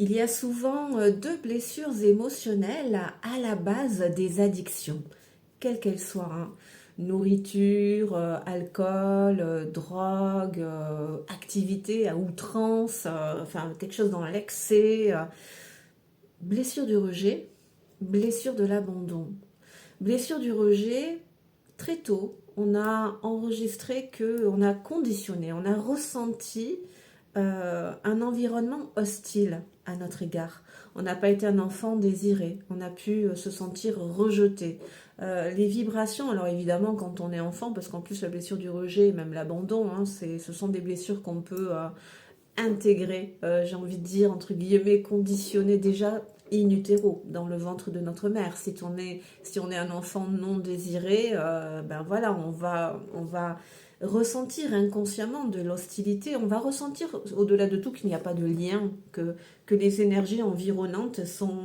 Il y a souvent deux blessures émotionnelles à la base des addictions, quelles qu'elles soient, hein. Nourriture, alcool, drogue, activité à outrance, enfin quelque chose dans l'excès, blessure du rejet, blessure de l'abandon. Blessure du rejet, très tôt, on a enregistré que, on a conditionné, on a ressenti un environnement hostile à notre égard. On n'a pas été un enfant désiré, on a pu se sentir rejeté. Les vibrations, alors évidemment quand on est enfant, parce qu'en plus la blessure du rejet, même l'abandon, hein, ce sont des blessures qu'on peut intégrer, j'ai envie de dire, entre guillemets, conditionner déjà in utero, dans le ventre de notre mère. Si on est un enfant non désiré, ben voilà, on va ressentir inconsciemment de l'hostilité, on va ressentir au-delà de tout qu'il n'y a pas de lien, que les énergies environnantes sont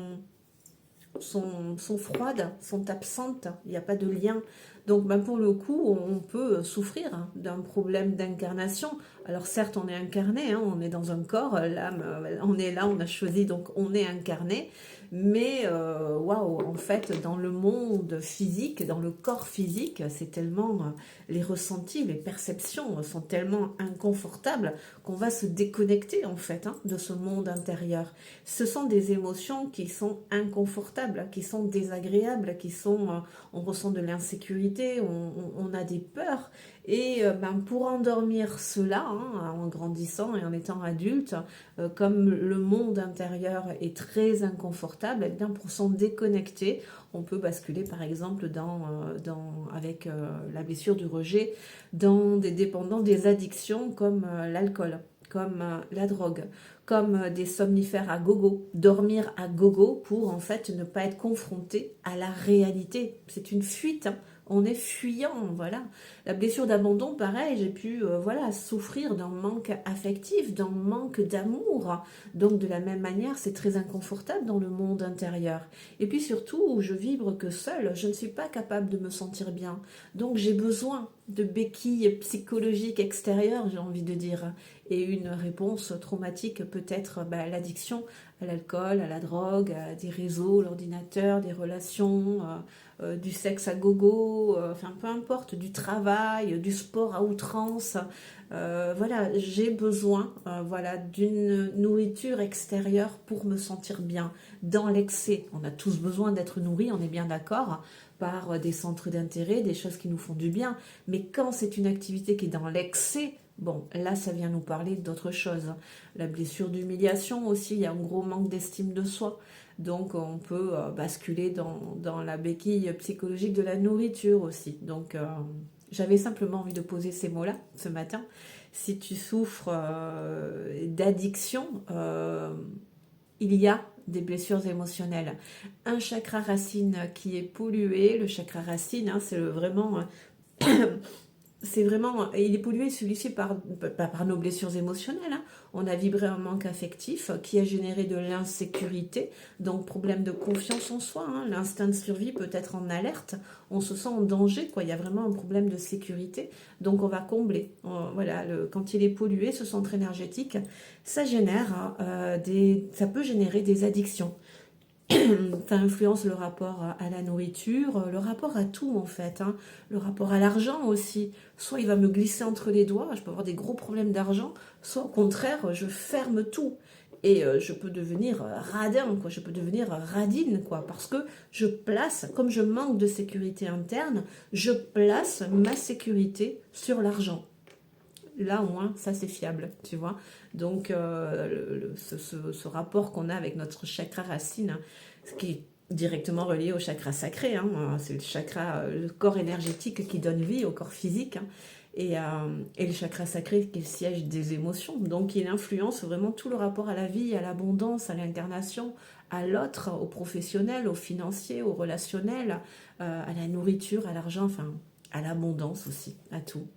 froides, sont absentes, il n'y a pas de lien. Donc ben pour le coup, on peut souffrir d'un problème d'incarnation. Alors certes, on est incarné, hein, on est dans un corps, l'âme, on est là, on a choisi, donc on est incarné. Mais waouh, en fait, dans le monde physique, dans le corps physique, c'est tellement les ressentis, les perceptions sont tellement inconfortables qu'on va se déconnecter en fait, hein, de ce monde intérieur. Ce sont des émotions qui sont inconfortables, qui sont désagréables, on ressent de l'insécurité, on a des peurs. Et ben, pour endormir cela, hein, en grandissant et en étant adulte, comme le monde intérieur est très inconfortable, et bien pour s'en déconnecter, on peut basculer par exemple avec la blessure du rejet dans des dépendants, des addictions comme l'alcool, comme la drogue, comme des somnifères à gogo, dormir à gogo pour en fait ne pas être confronté à la réalité. C'est une fuite, hein. On est fuyant, voilà. La blessure d'abandon, pareil, j'ai pu voilà, souffrir d'un manque affectif, d'un manque d'amour. Donc de la même manière, c'est très inconfortable dans le monde intérieur. Et puis surtout, je vibre que seule, je ne suis pas capable de me sentir bien. Donc j'ai besoin de béquilles psychologiques extérieures, j'ai envie de dire. Et une réponse traumatique peut être l'addiction à l'alcool, à la drogue, à des réseaux, l'ordinateur, des relations, du sexe à gogo, enfin peu importe, du travail, du sport à outrance. Voilà, j'ai besoin voilà, d'une nourriture extérieure pour me sentir bien. Dans l'excès, on a tous besoin d'être nourris, on est bien d'accord, par des centres d'intérêt, des choses qui nous font du bien. Mais quand c'est une activité qui est dans l'excès, bon, là, ça vient nous parler d'autre chose. La blessure d'humiliation aussi, il y a un gros manque d'estime de soi. Donc, on peut basculer dans la béquille psychologique de la nourriture aussi. Donc, j'avais simplement envie de poser ces mots-là ce matin. Si tu souffres d'addiction, il y a des blessures émotionnelles. Un chakra racine qui est pollué, le chakra racine, hein, c'est vraiment, il est pollué celui-ci par nos blessures émotionnelles, hein. On a vibré un manque affectif qui a généré de l'insécurité, donc problème de confiance en soi, hein. L'instinct de survie peut être en alerte, on se sent en danger, quoi. Il y a vraiment un problème de sécurité, donc on va combler. Voilà, quand il est pollué, ce centre énergétique, ça génère ça peut générer des addictions. Ça influence le rapport à la nourriture, le rapport à tout en fait, hein. Le rapport à l'argent aussi. Soit il va me glisser entre les doigts, je peux avoir des gros problèmes d'argent, soit au contraire, je ferme tout. Et je peux devenir radin, quoi. Je peux devenir radine, quoi, parce que je place, comme je manque de sécurité interne, je place ma sécurité sur l'argent. Là, au moins, ça, c'est fiable, tu vois. Donc, ce rapport qu'on a avec notre chakra racine, hein, ce qui est directement relié au chakra sacré, hein, c'est le chakra, le corps énergétique qui donne vie au corps physique, hein, et le chakra sacré qui est le siège des émotions. Donc, il influence vraiment tout le rapport à la vie, à l'abondance, à l'incarnation, à l'autre, au professionnel, au financier, au relationnel, à la nourriture, à l'argent, enfin, à l'abondance aussi, à tout.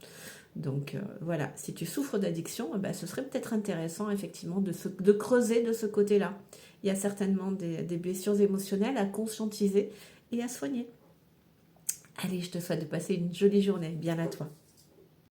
Donc voilà, si tu souffres d'addiction, ce serait peut-être intéressant effectivement de creuser de ce côté-là. Il y a certainement des blessures émotionnelles à conscientiser et à soigner. Allez, je te souhaite de passer une jolie journée. Bien à toi.